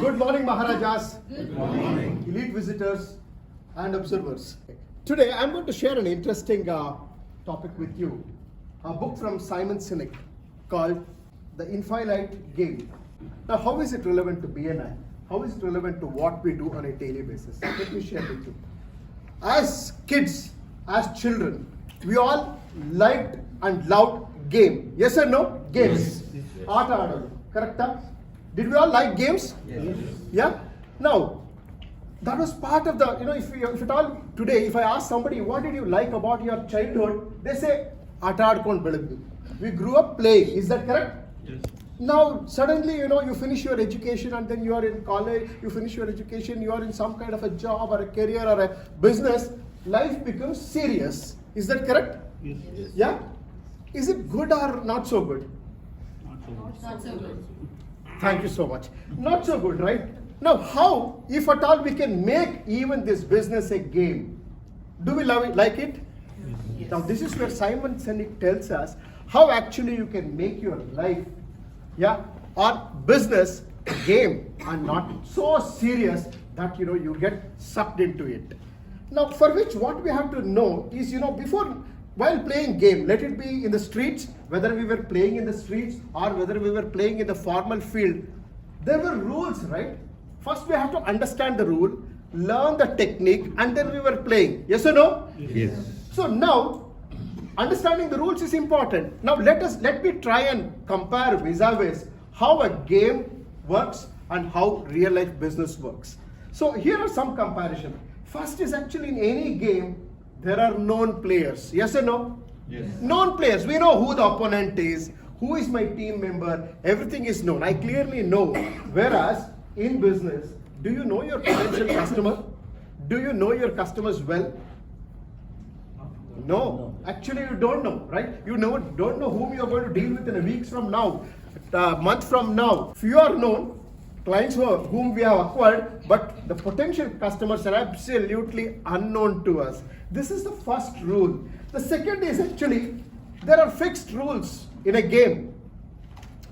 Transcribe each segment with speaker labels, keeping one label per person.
Speaker 1: Good morning, Maharajas. Good morning. Elite visitors and observers. Today, I'm going to share an interesting topic with you. A book from Simon Sinek called The Infinite Game. Now, how is it relevant to BNI? How is it relevant to what we do on a daily basis? Let me share with you. As kids, as children, we all liked and loved game. Yes or no? Games.
Speaker 2: Yes.
Speaker 1: Aata aadadu. Correcta? Did we all like games?
Speaker 2: Yes.
Speaker 1: Yeah? Now, that was part of the, if at all today, if I ask somebody, what did you like about your childhood? They say, Aata aadkondu beladu. We grew up playing. Is that correct?
Speaker 2: Yes.
Speaker 1: Now, suddenly, you finish your education and then you are in college, you finish your education, you are in some kind of a job or a career or a business. Life becomes serious. Is that correct?
Speaker 2: Yes.
Speaker 1: Yeah? Is it good or not so good?
Speaker 3: Not so good.
Speaker 1: Thank you so much. Not so good, right? Now, how, if at all, we can make even this business a game? Do we love it, like it?
Speaker 3: Yes.
Speaker 1: Now, this is where Simon Sinek tells us how actually you can make your life, or business a game and not so serious that, you get sucked into it. Now, for which what we have to know is, while playing game, let it be in the streets, whether we were playing in the streets or whether we were playing in the formal field, there were rules, right? First we have to understand the rule, learn the technique, and then we were playing. Yes or no?
Speaker 2: Yes.
Speaker 1: So now, understanding the rules is important. Now let me try and compare vis-a-vis how a game works and how real life business works. So here are some comparison. First is actually in any game, there are known players. Yes or no?
Speaker 2: Yes.
Speaker 1: Known players. We know who the opponent is, who is my team member, everything is known. I clearly know. Whereas in business, do you know your potential customer? Do you know your customers well? No. Actually, you don't know, right? You don't know whom you are going to deal with in a week from now, a month from now. Few are known, clients whom we have acquired, but the potential customers are absolutely unknown to us. This is the first rule. The second is actually, there are fixed rules in a game.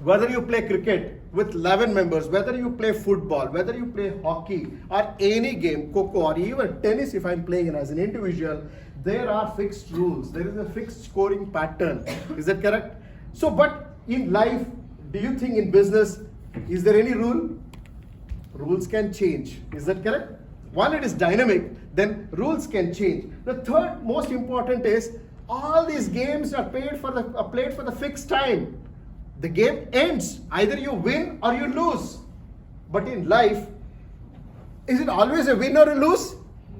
Speaker 1: Whether you play cricket with 11 members, whether you play football, whether you play hockey or any game, Coco or even tennis if I'm playing as an individual, there are fixed rules. There is a fixed scoring pattern. Is that correct? So, but in life, do you think in business, is there any rule? Rules can change. Is that correct? One, it is dynamic, then rules can change. The third most important is all these games are played for the fixed time. The game ends. Either you win or you lose. But in life, is it always a win or a lose?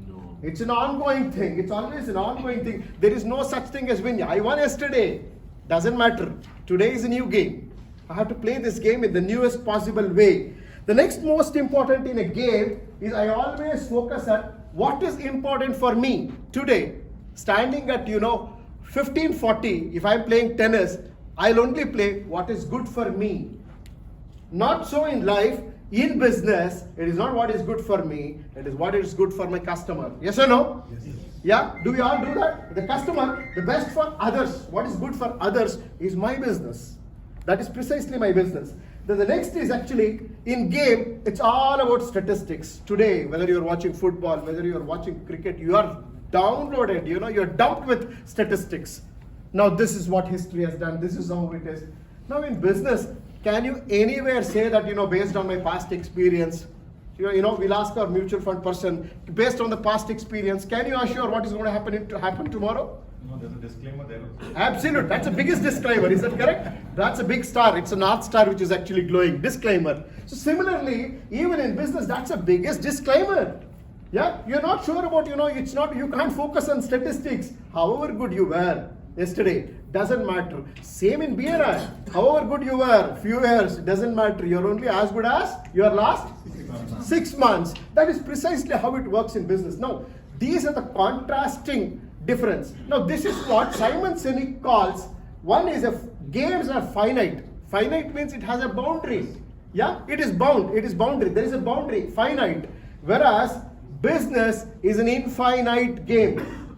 Speaker 2: No.
Speaker 1: It's an ongoing thing. It's always an ongoing thing. There is no such thing as win. I won yesterday. Doesn't matter. Today is a new game. I have to play this game in the newest possible way. The next most important in a game is I always focus at what is important for me today. Standing at 1540, if I'm playing tennis, I'll only play what is good for me. Not so in life. In business, it is not what is good for me, it is what is good for my customer. Yes or no?
Speaker 2: Yes.
Speaker 1: Yeah? Do we all do that? The customer, the best for others, what is good for others is my business. That is precisely my business. Then the next is actually, in game, it's all about statistics. Today, whether you're watching football, whether you're watching cricket, you are downloaded, you're dumped with statistics. Now this is what history has done, this is how it is. Now in business, can you anywhere say that, based on my past experience, we'll ask our mutual fund person, based on the past experience, can you assure what is going to happen tomorrow?
Speaker 2: No, there's a disclaimer there also.
Speaker 1: Absolute. That's the biggest disclaimer. Is that correct? That's a big star. It's a North Star which is actually glowing. Disclaimer. So similarly, even in business, that's the biggest disclaimer. Yeah? You're not sure about, it's not, you can't focus on statistics. However good you were yesterday, doesn't matter. Same in BNI. However good you were, few years, doesn't matter. You're only as good as your last 6 months. That is precisely how it works in business. Now, these are the contrasting difference. Now this is what Simon Sinek calls, one is games are finite. Finite means it has a boundary. Yeah, it is bound, it is boundary. There is a boundary, finite. Whereas business is an infinite game.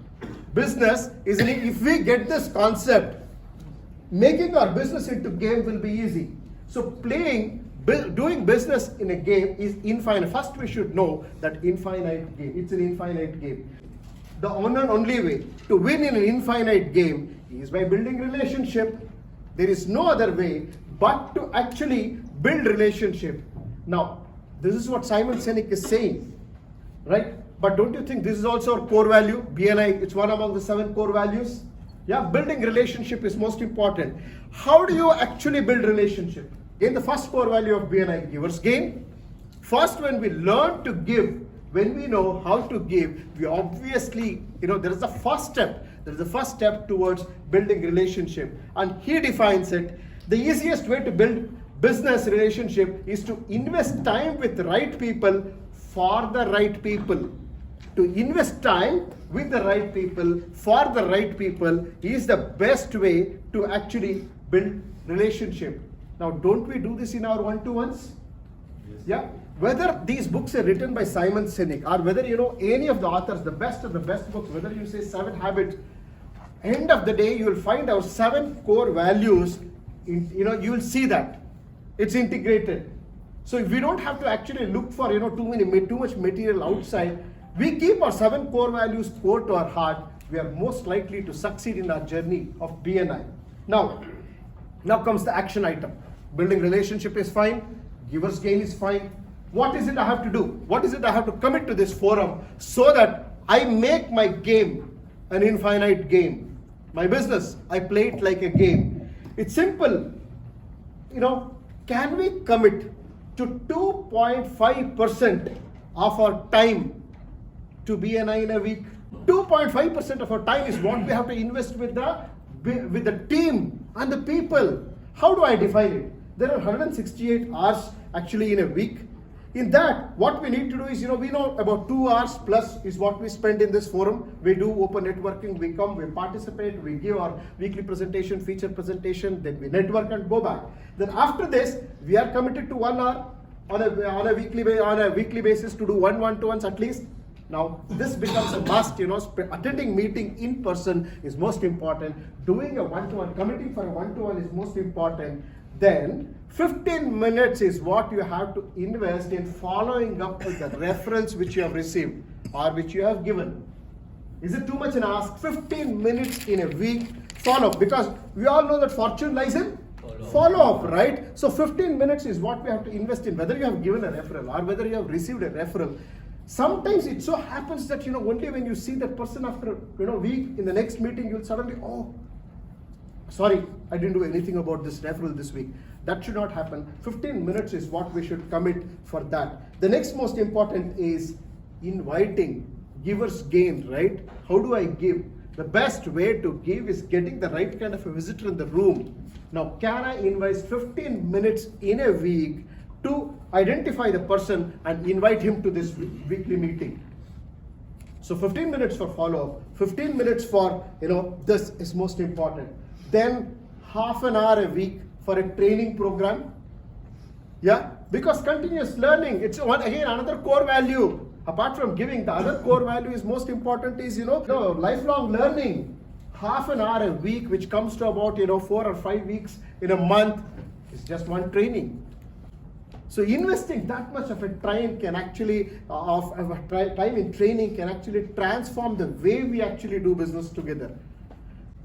Speaker 1: Business is if we get this concept, making our business into game will be easy. So playing Doing business in a game is infinite. First, we should know that infinite game. It's an infinite game. The only way to win in an infinite game is by building relationship. There is no other way but to actually build relationship. Now, this is what Simon Sinek is saying, right? But don't you think this is also our core value? BNI, it's one among the 7 core values. Yeah, building relationship is most important. How do you actually build relationship? In the first core value of BNI, givers gain. First, when we learn to give, when we know how to give, we obviously, there is the first step. There is the first step towards building relationship. And he defines it. The easiest way to build business relationship is to invest time with the right people for the right people. To invest time with the right people for the right people is the best way to actually build relationship. Now, don't we do this in our one-to-ones?
Speaker 2: Yes.
Speaker 1: Yeah. Whether these books are written by Simon Sinek or whether any of the authors, the best of the best books, whether you say 7 habits, end of the day you will find our 7 core values. You will see that it's integrated. So if we don't have to actually look for too much material outside, we keep our 7 core values core to our heart, we are most likely to succeed in our journey of BNI. Now comes the action item. Building relationship is fine. Givers gain is fine. What is it I have to do? What is it I have to commit to this forum so that I make my game an infinite game? My business, I play it like a game. It's simple. Can we commit to 2.5% of our time to BNI in a week? 2.5% of our time is what we have to invest with the team and the people. How do I define it? There are 168 hours actually in a week. In that, what we need to do is, we know about 2 hours plus is what we spend in this forum. We do open networking, we come, we participate, we give our weekly presentation, feature presentation, then we network and go back. Then after this, we are committed to 1 hour on a weekly basis to do one-to-ones at least. Now, this becomes a must, attending meeting in person is most important. Doing a one-to-one, committing for a one-to-one is most important. Then 15 minutes is what you have to invest in following up with the referrals which you have received or which you have given. Is it too much an ask? 15 minutes in a week follow up, because we all know that fortune lies in follow up, right? So 15 minutes is what we have to invest in, whether you have given a referral or whether you have received a referral. Sometimes it so happens that only when you see that person after week, in the next meeting you'll suddenly, oh, sorry, I didn't do anything about this referral this week. That should not happen. 15 minutes is what we should commit for that. The next most important is inviting. Givers gain, right? How do I give? The best way to give is getting the right kind of a visitor in the room. Now, can I invest 15 minutes in a week to identify the person and invite him to this weekly meeting? So 15 minutes for follow-up, 15 minutes for, this is most important. Then half an hour a week for a training program. Yeah, because continuous learning, it's another core value. Apart from giving, the other core value is most important is, lifelong learning. Half an hour a week, which comes to about, 4 or 5 weeks in a month, is just one training. So investing that much of a time can actually, time in training can actually transform the way we actually do business together.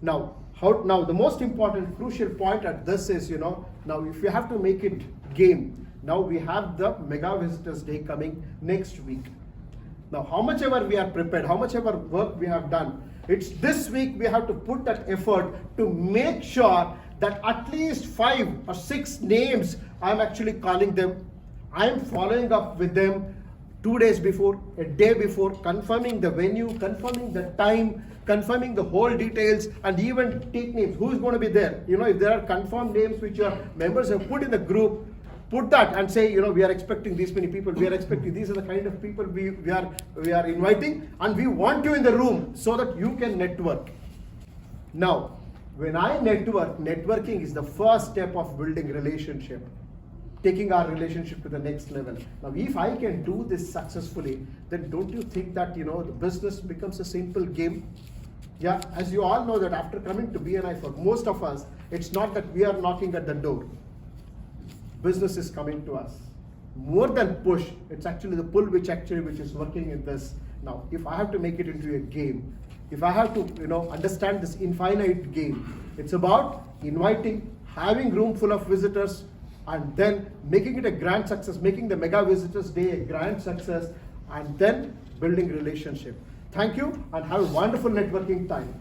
Speaker 1: Now, the most important crucial point at this is, now if you have to make it game, now we have the Mega Visitors Day coming next week. Now, how much ever we are prepared, how much ever work we have done, it's this week we have to put that effort to make sure that at least 5 or 6 names, I'm actually calling them, I'm following up with them 2 days before, a day before, confirming the venue, confirming the time, confirming the whole details, and even take names. Who is going to be there? If there are confirmed names which your members have put in the group, put that and say, we are expecting these many people, we are expecting, these are the kind of people we are inviting, and we want you in the room so that you can network. Now, when I networking is the first step of building relationship, taking our relationship to the next level. Now, if I can do this successfully, then don't you think that, the business becomes a simple game? Yeah, as you all know that after coming to BNI, for most of us, it's not that we are knocking at the door. business is coming to us. More than push, it's actually the pull which is working in this. Now, if I have to make it into a game, if I have to, understand this infinite game, it's about inviting, having room full of visitors, and then making it a grand success, making the Mega Visitors Day a grand success, and then building relationship. Thank you and have a wonderful networking time.